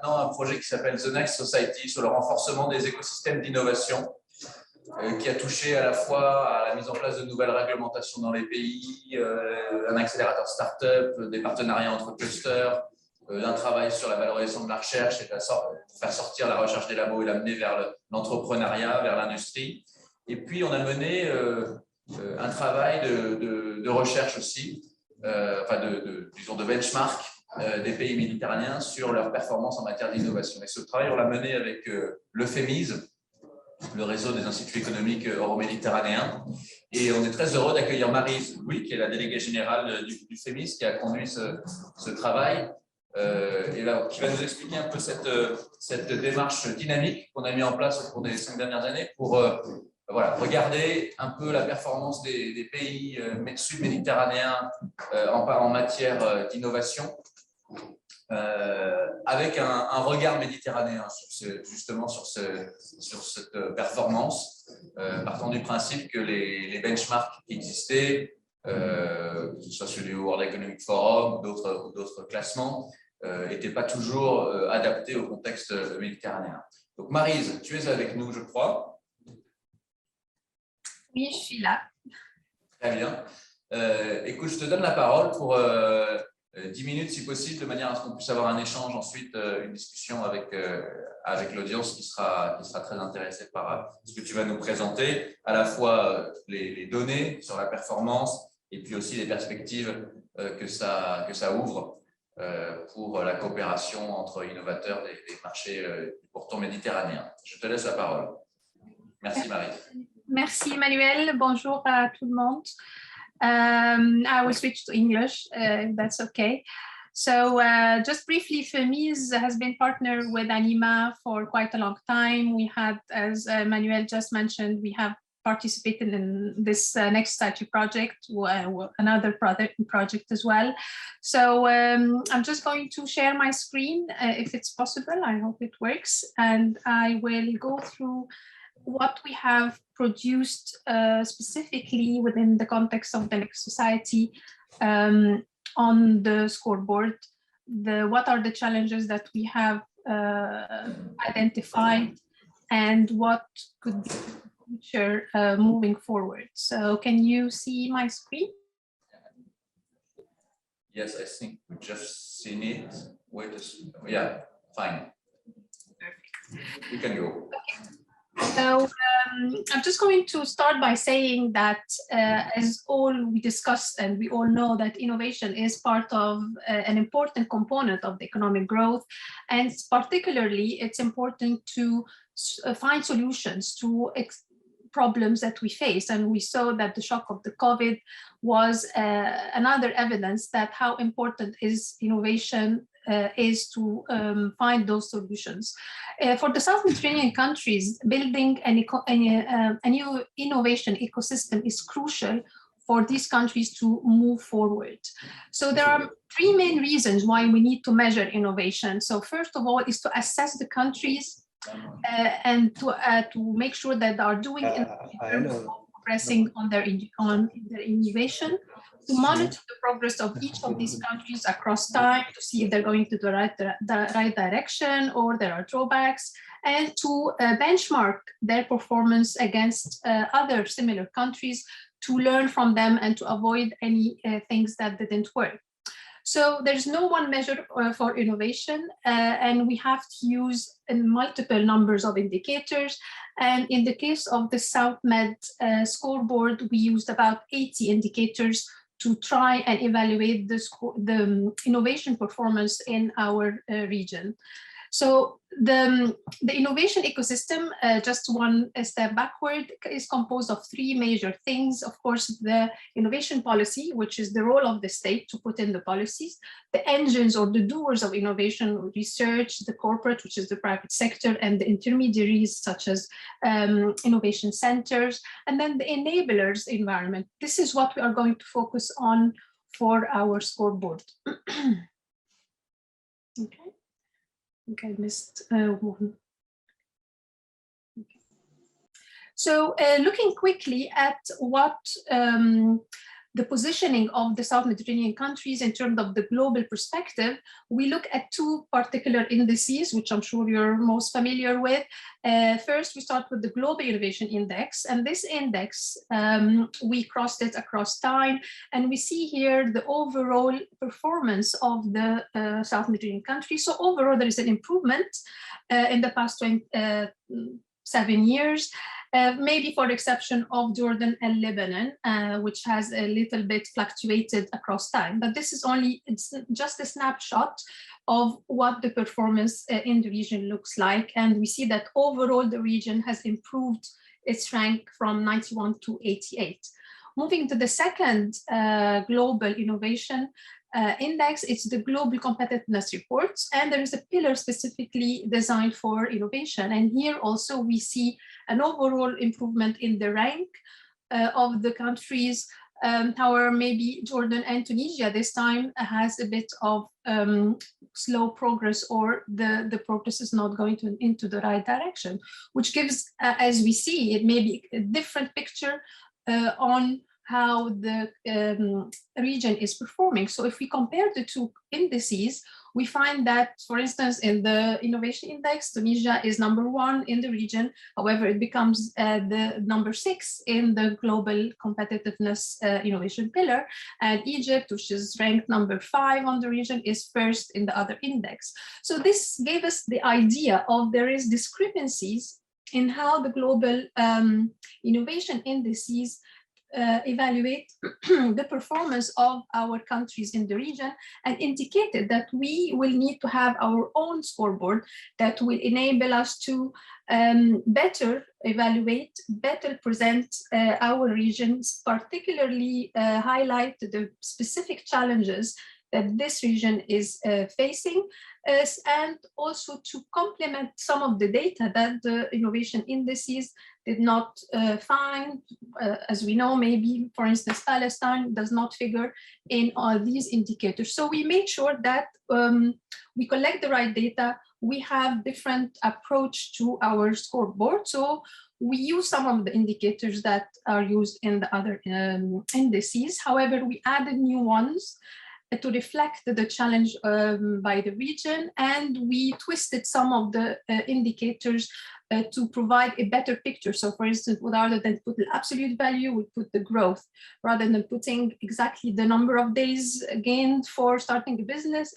un projet qui s'appelle The Next Society sur le renforcement des écosystèmes d'innovation, qui a touché à la fois à la mise en place de nouvelles réglementations dans les pays, un accélérateur start-up, des partenariats entre clusters, d'un travail sur la valorisation de la recherche et pour faire sortir la recherche des labos et l'amener vers l'entrepreneuriat, vers l'industrie. Et puis, on a mené un travail de recherche aussi, disons de benchmark des pays méditerranéens sur leur performance en matière d'innovation. Et ce travail, on l'a mené avec le Femise, le réseau des instituts économiques euro-méditerranéens. Et on est très heureux d'accueillir Maryse Louis, qui est la déléguée générale du Femise, qui a conduit ce travail, et là, qui va nous expliquer un peu cette démarche dynamique qu'on a mis en place au cours des 5 dernières années pour regarder un peu la performance des pays sud-méditerranéens en matière d'innovation, avec un regard méditerranéen justement sur cette performance, partant du principe que les benchmarks qui existaient, que ce soit celui du World Economic Forum ou d'autres classements, n'étaient pas toujours adaptés au contexte méditerranéen. Donc Maryse, tu es avec nous, je crois. Oui, je suis là. Très bien. Écoute, je te donne la parole pour 10 minutes si possible, de manière à ce qu'on puisse avoir un échange ensuite, une discussion avec l'audience qui sera très intéressée par ce que tu vas nous présenter, à la fois les données sur la performance et puis aussi les perspectives que ça ouvre pour la coopération entre innovateurs des marchés du pourtour méditerranéen. Je te laisse la parole. Merci Maryse. Merci Emmanuel, bonjour à tout le monde. I will switch to English, if that's okay. So just briefly, Femise has been partnered with ANIMA for quite a long time. We had, as Emmanuel just mentioned, we have participated in this Next Society project, another project as well. So I'm just going to share my screen, if it's possible. I hope it works. And I will go through what we have produced specifically within the context of the Next Society on the scoreboard. What are the challenges that we have identified and what could be the future moving forward. So can you see my screen? Yes, I think we just seen it. Wait a second. Yeah, fine. Perfect. We can go. Okay. So I'm just going to start by saying that as all we discussed and we all know that innovation is part of an important component of the economic growth, and particularly it's important to find solutions to problems that we face. And we saw that the shock of the COVID was another evidence that how important is innovation is to find those solutions. For the South Mediterranean countries, building a new innovation ecosystem is crucial for these countries to move forward. So there are 3 main reasons why we need to measure innovation. So first of all is to assess the countries and to make sure that they are doing progressing on their innovation, to monitor the progress of each of these countries across time to see if they're going to the right direction or there are drawbacks, and to benchmark their performance against other similar countries to learn from them and to avoid any things that didn't work. So there's no one measure for innovation, and we have to use multiple numbers of indicators. And in the case of the South Med scoreboard, we used about 80 indicators to try and evaluate the innovation performance in our region. So the innovation ecosystem, just one step backward, is composed of 3 major things. Of course, the innovation policy, which is the role of the state to put in the policies, the engines or the doers of innovation, research, the corporate, which is the private sector, and the intermediaries such as innovation centers, and then the enablers environment. This is what we are going to focus on for our scoreboard. Okay. Okay, I missed one. Okay. So looking quickly at what the positioning of the South Mediterranean countries in terms of the global perspective, we look at two particular indices, which I'm sure you're most familiar with. First, we start with the Global Innovation Index, and this index, we crossed it across time, and we see here the overall performance of the South Mediterranean countries. So overall, there is an improvement in the past 7 years. Maybe for the exception of Jordan and Lebanon, which has a little bit fluctuated across time. But this is it's just a snapshot of what the performance in the region looks like. And we see that overall the region has improved its rank from 91 to 88. Moving to the second global innovation index, it's the Global Competitiveness Reports, and there is a pillar specifically designed for innovation. And here also we see an overall improvement in the rank of the countries. However, maybe Jordan and Tunisia this time has a bit of slow progress, or the progress is not going into the right direction, which gives, as we see, it may be a different picture on how the region is performing. So if we compare the two indices, we find that, for instance, in the innovation index, Tunisia is #1 in the region. However, it becomes the #6 in the global competitiveness innovation pillar. And Egypt, which is ranked #5 on the region, is first in the other index. So this gave us the idea of there is discrepancies in how the global innovation indices evaluate the performance of our countries in the region, and indicated that we will need to have our own scoreboard that will enable us to better evaluate, better present our regions, particularly highlight the specific challenges that this region is facing, and also to complement some of the data that the innovation indices did not find. As we know, maybe, for instance, Palestine does not figure in all these indicators. So we made sure that we collect the right data, we have different approach to our scoreboard. So we use some of the indicators that are used in the other indices. However, we added new ones to reflect the challenge by the region, and we twisted some of the indicators to provide a better picture. So for instance, rather than put the absolute value, we put the growth. Rather than putting exactly the number of days gained for starting a business,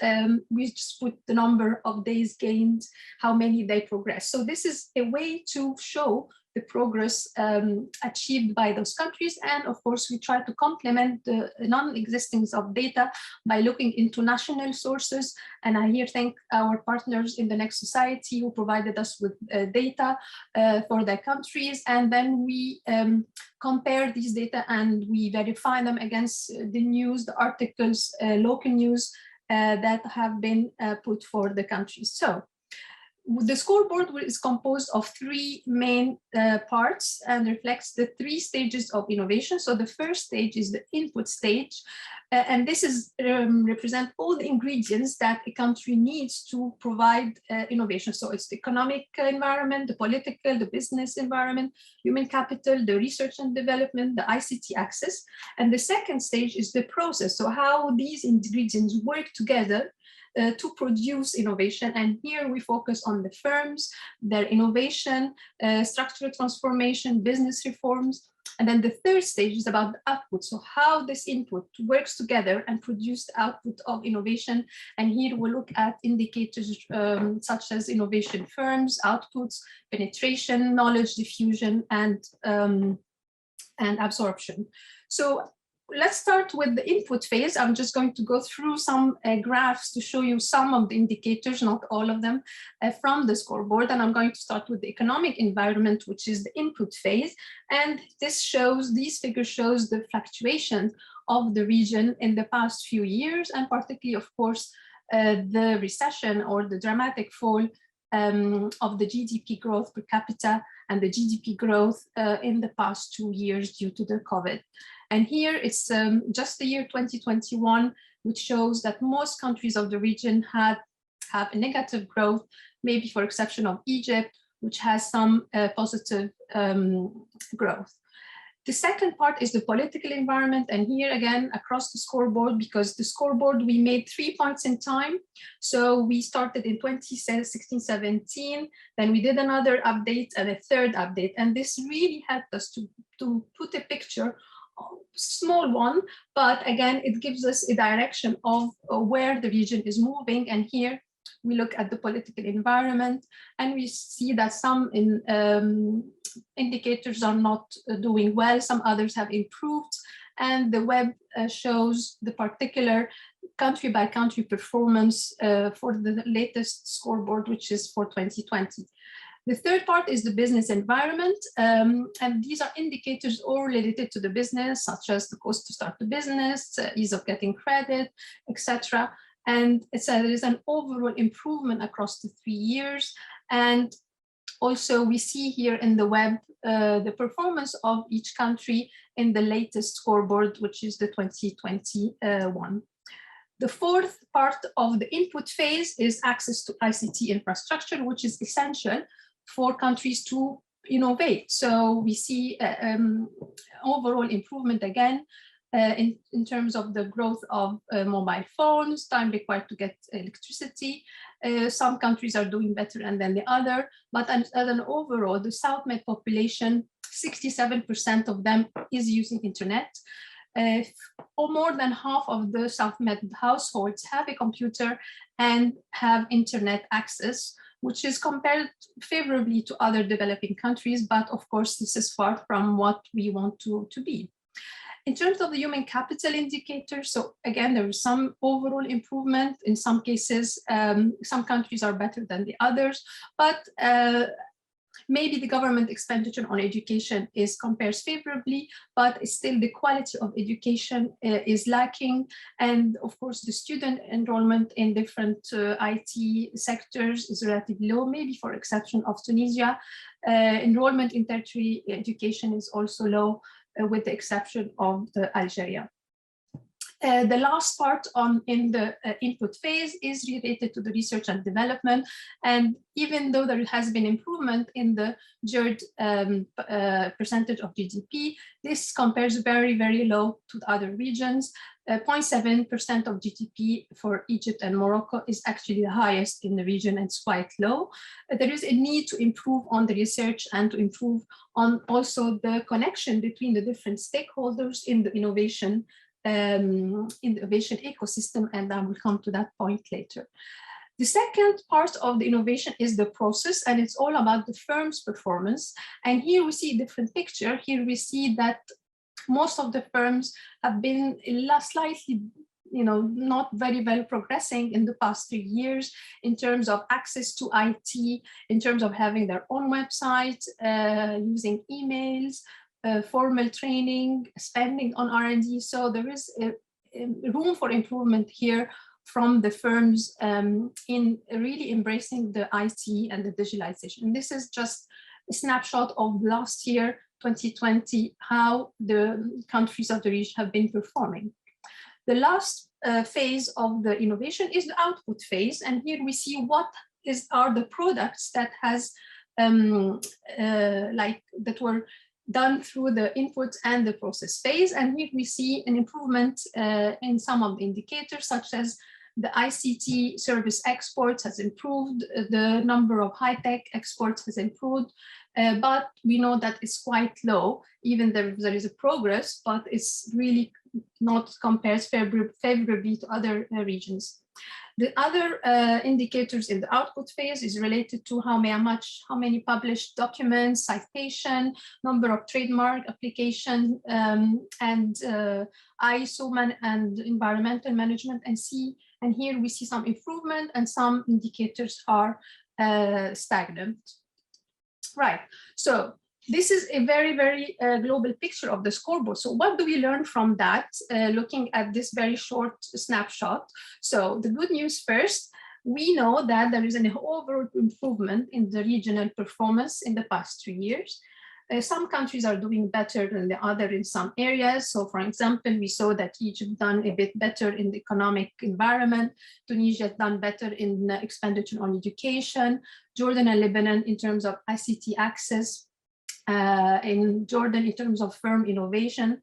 we just put the number of days gained, how many they progress. So this is a way to show the progress achieved by those countries. And of course, we try to complement the non-existence of data by looking into national sources. And I here thank our partners in the Next Society who provided us with data for their countries. And then we compare these data and we verify them against the news, the articles, local news that have been put for the countries. So the scoreboard is composed of 3 main parts and reflects the 3 stages of innovation. So the first stage is the input stage, and this is represent all the ingredients that a country needs to provide innovation. So it's the economic environment, the political, the business environment, human capital, the research and development, the ICT access. And the second stage is the process. So how these ingredients work together to produce innovation. And here we focus on the firms, their innovation, structural transformation, business reforms. And then the third stage is about the output. So how this input works together and produce the output of innovation. And here we'll look at indicators such as innovation firms, outputs, penetration, knowledge diffusion, and absorption. So let's start with the input phase. I'm just going to go through some graphs to show you some of the indicators, not all of them, from the scoreboard. And I'm going to start with the economic environment, which is the input phase. And these figures shows the fluctuation of the region in the past few years, and particularly, of course, the recession or the dramatic fall of the GDP growth per capita and the GDP growth in the past 2 years due to the COVID. And here it's just the year 2021, which shows that most countries of the region have a negative growth, maybe for exception of Egypt, which has some positive growth. The second part is the political environment, and here again across the scoreboard, because the scoreboard we made 3 points in time. So we started in 2016-17, then we did another update and a third update, and this really helped us to put a picture, small one, but again it gives us a direction of where the region is moving. And here we look at the political environment, and we see that some indicators are not doing well, some others have improved, and the web shows the particular country by country performance for the latest scoreboard, which is for 2020. The third part is the business environment, and these are indicators all related to the business, such as the cost to start the business, ease of getting credit, etc. And there is an overall improvement across the 3 years. And also we see here in the web the performance of each country in the latest scoreboard, which is the 2021. The fourth part of the input phase is access to ICT infrastructure, which is essential for countries to innovate. So we see overall improvement again in terms of the growth of mobile phones, time required to get electricity. Some countries are doing better than the other, but as an overall, the South Med population, 67% of them is using internet. Or more than half of the South Med households have a computer and have internet access, which is compared favorably to other developing countries, but of course this is far from what we want to be. In terms of the human capital indicators, so again, there is some overall improvement. In some cases, some countries are better than the others, but maybe the government expenditure on education compares favorably, but still the quality of education is lacking. And of course, the student enrollment in different IT sectors is relatively low, maybe for exception of Tunisia. Enrollment in tertiary education is also low, with the exception of Algeria. The last part in the input phase is related to the research and development. And even though there has been improvement in the GERD percentage of GDP, this compares very, very low to the other regions. 0.7% of GDP for Egypt and Morocco is actually the highest in the region, and it's quite low. There is a need to improve on the research and to improve on also the connection between the different stakeholders in the innovation ecosystem, and I will come to that point later. The second part of the innovation is the process, and it's all about the firm's performance. And here we see a different picture. Here we see that most of the firms have been slightly, not very well progressing in the past 3 years in terms of access to IT, in terms of having their own website, using emails, formal training, spending on R&D. So there is a room for improvement here from the firms in really embracing the IT and the digitalization. And this is just a snapshot of last year, 2020, how the countries of the region have been performing. The last phase of the innovation is the output phase. And here we see what are the products that that were done through the input and the process phase. And here we see an improvement in some of the indicators, such as the ICT service exports has improved, the number of high-tech exports has improved, but we know that it's quite low. Even there is a progress, but it's really not compares favorably to other regions. The other indicators in the output phase is related to how many published documents, citation, number of trademark application, and ISO and environmental management. And here we see some improvement, and some indicators are stagnant. Right. So this is a very, very global picture of the scoreboard. So what do we learn from that, looking at this very short snapshot? So the good news first, we know that there is an overall improvement in the regional performance in the past 3 years. Some countries are doing better than the other in some areas. So for example, we saw that Egypt done a bit better in the economic environment, Tunisia done better in expenditure on education, Jordan and Lebanon in terms of ICT access, in Jordan in terms of firm innovation,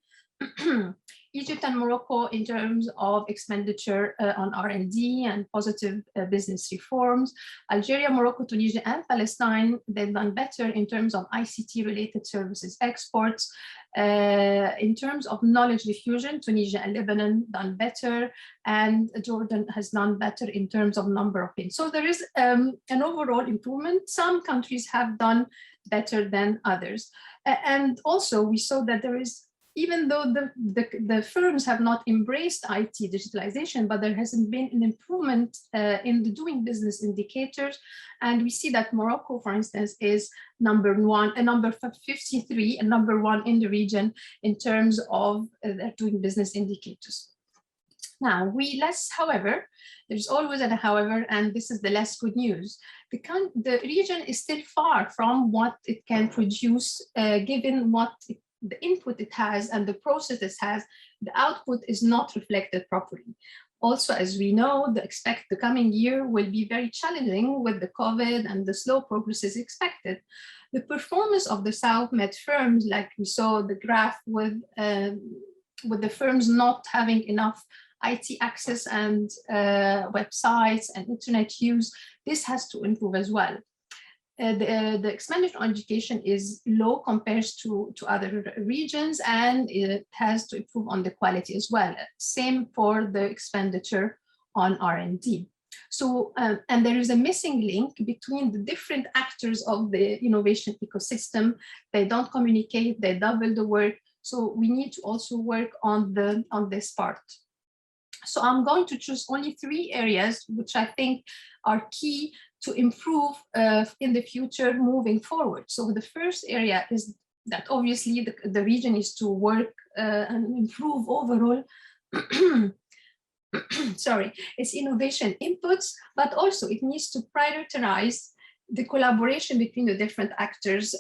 Egypt and Morocco in terms of expenditure on R&D and positive business reforms. Algeria, Morocco, Tunisia, and Palestine, they've done better in terms of ICT-related services exports. In terms of knowledge diffusion, Tunisia and Lebanon done better, and Jordan has done better in terms of number of pins. So there is an overall improvement. Some countries have done better than others. And also we saw that there is, even though the firms have not embraced IT digitalization, but there hasn't been an improvement in the doing business indicators. And we see that Morocco, for instance, is number 53 and number 1 in the region in terms of their doing business indicators. Now, however, there's always a however, and this is the less good news. The region is still far from what it can produce, given what the input it has and the process it has. The output is not reflected properly. Also, as we know, the coming year will be very challenging with the COVID and the slow progress is expected. The performance of the South Med firms, like we saw the graph with the firms not having enough IT access and websites and internet use, this has to improve as well. The expenditure on education is low compared to other regions, and it has to improve on the quality as well. Same for the expenditure on R&D. So, and there is a missing link between the different actors of the innovation ecosystem. They don't communicate, they double the work. So we need to also work on this part. So I'm going to choose only 3 areas which I think are key to improve in the future moving forward. So the first area is that obviously the region is to work and improve overall sorry, its innovation inputs, but also it needs to prioritize the collaboration between the different actors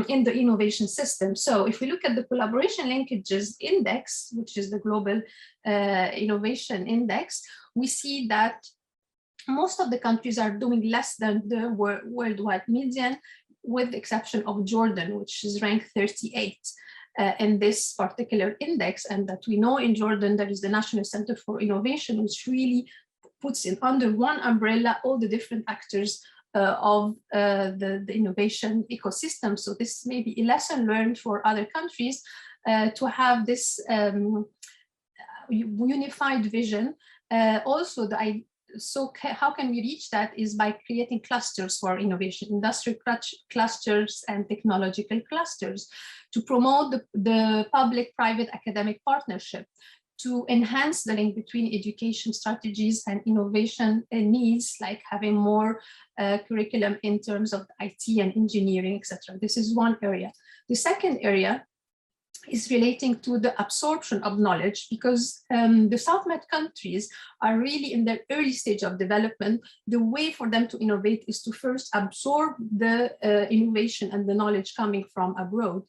in the innovation system. So if we look at the collaboration linkages index, which is the global innovation index, we see that most of the countries are doing less than the worldwide median, with the exception of Jordan, which is ranked 38 in this particular index. And that we know in Jordan, there is the National Center for Innovation, which really puts in under one umbrella all the different actors of the innovation ecosystem. So this may be a lesson learned for other countries to have this unified vision. Also, so how can we reach that is by creating clusters for innovation, industrial clusters and technological clusters, to promote the public-private academic partnership, to enhance the link between education strategies and innovation needs, like having more curriculum in terms of IT and engineering, etc. This is one area. The second area is relating to the absorption of knowledge, because the South Med countries are really in their early stage of development. The way for them to innovate is to first absorb the innovation and the knowledge coming from abroad.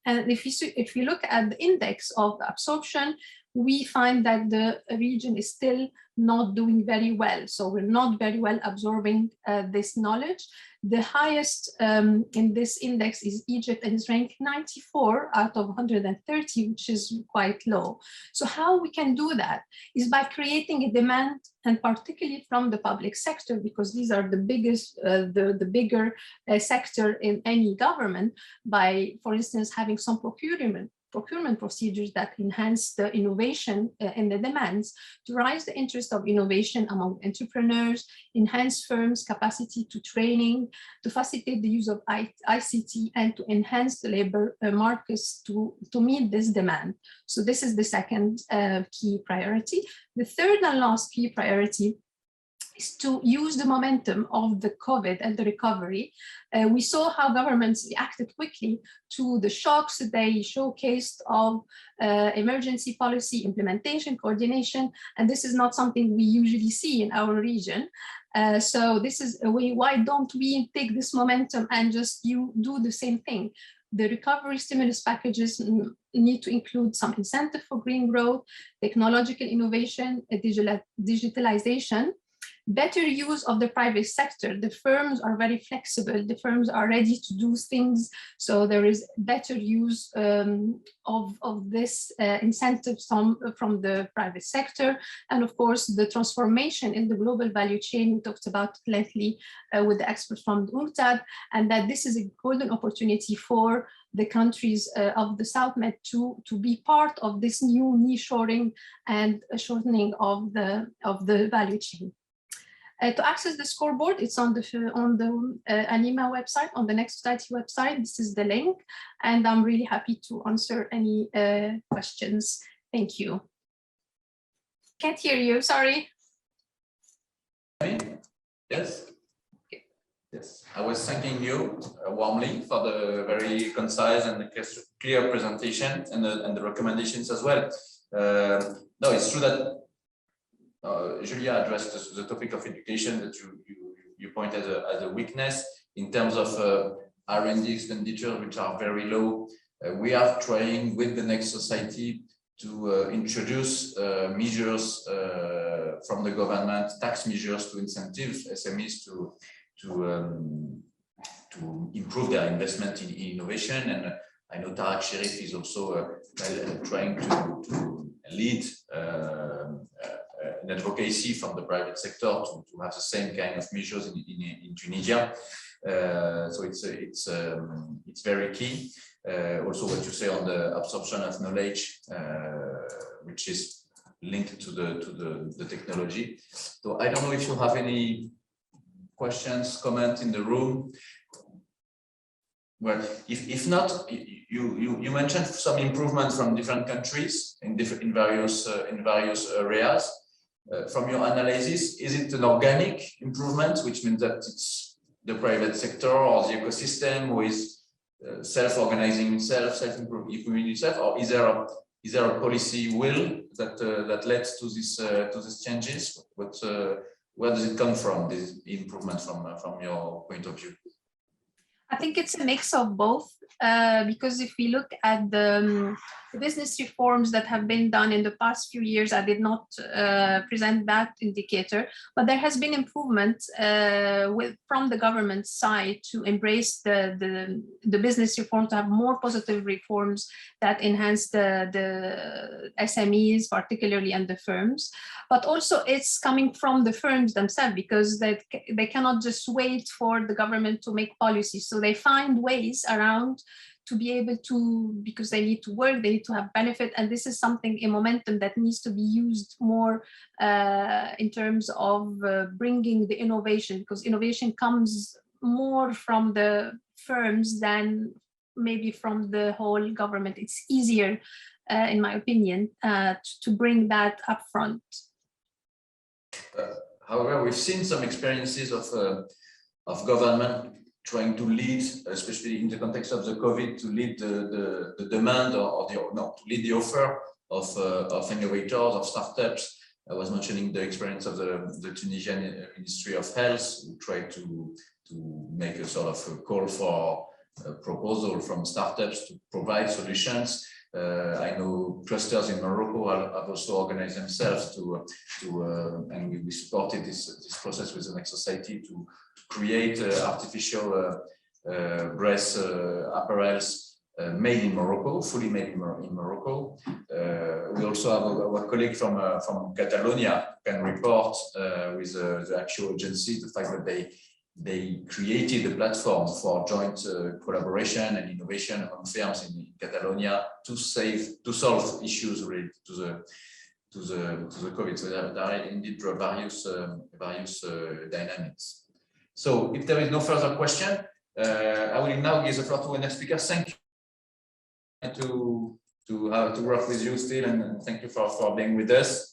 And if you look at the index of absorption, we find that the region is still not doing very well. So we're not very well absorbing this knowledge. The highest in this index is Egypt, and is ranked 94 out of 130, which is quite low. So how we can do that is by creating a demand, and particularly from the public sector, because these are the biggest, the bigger sector in any government, by, for instance, having some procurement procedures that enhance the innovation and the demands, to raise the interest of innovation among entrepreneurs, enhance firms' capacity to training, to facilitate the use of ICT, and to enhance the labor markets to meet this demand. So this is the second key priority. The third and last key priority is to use the momentum of the COVID and the recovery. We saw how governments reacted quickly to the shocks they showcased of emergency policy implementation, coordination, and this is not something we usually see in our region. So this is a way, why don't we take this momentum and just do the same thing? The recovery stimulus packages need to include some incentive for green growth, technological innovation, digitalization, better use of the private sector. The firms are very flexible. The firms are ready to do things. So there is better use of this incentives from the private sector. And of course, the transformation in the global value chain, we talked about lately with the experts from the UNCTAD, and that this is a golden opportunity for the countries of the South Med to be part of this new nearshoring and shortening of the value chain. To access the scoreboard, it's on the ANIMA website, on the Next Society website. This is the link, and I'm really happy to answer any questions. Thank you. Can't hear you, sorry. Yes. Yes, I was thanking you warmly for the very concise and clear presentation and the recommendations as well. No, it's true that Julia addressed the topic of education that you point as a weakness in terms of R&D expenditure, which are very low. We are trying with the Next Society to introduce measures from the government, tax measures to incentive SMEs to improve their investment in innovation. And I know Tarek Sherif is also trying to lead an advocacy from the private sector to have the same kind of measures in Tunisia. So it's very key. Also what you say on the absorption of knowledge, which is linked to the technology. So I don't know if you have any questions, comments in the room. Well, if not, you mentioned some improvement from different countries in various areas. From your analysis, is it an organic improvement, which means that it's the private sector or the ecosystem who is self-organizing itself, self-improving itself, or is there a policy will that led to these changes? Where does it come from, this improvement from your point of view? I think it's a mix of both, because if we look at the business reforms that have been done in the past few years, I did not present that indicator, but there has been improvement from the government side to embrace the business reform, to have more positive reforms that enhance the SMEs, particularly, and the firms. But also it's coming from the firms themselves, because they cannot just wait for the government to make policies. So they find ways around to be able to, because they need to work, they need to have benefit. And this is something, a momentum that needs to be used more in terms of bringing the innovation, because innovation comes more from the firms than maybe from the whole government. It's easier, in my opinion, to bring that up front. However, we've seen some experiences of government trying to lead, especially in the context of the COVID, to lead the demand to lead the offer of innovators, of startups. I was mentioning the experience of the Tunisian Ministry of Health, who tried to make a sort of a call for a proposal from startups to provide solutions. I know clusters in Morocco have also organized themselves and we supported this process with the Next Society to create artificial breast apparels made in Morocco, fully made in Morocco. We also have our colleague from Catalonia can report with the actual agency the fact that they created a platform for joint collaboration and innovation among firms in Catalonia to solve issues related to the COVID. So there are indeed various dynamics. So if there is no further question, I will now give the floor to the next speaker. Thank you to work with you still, and thank you for being with us.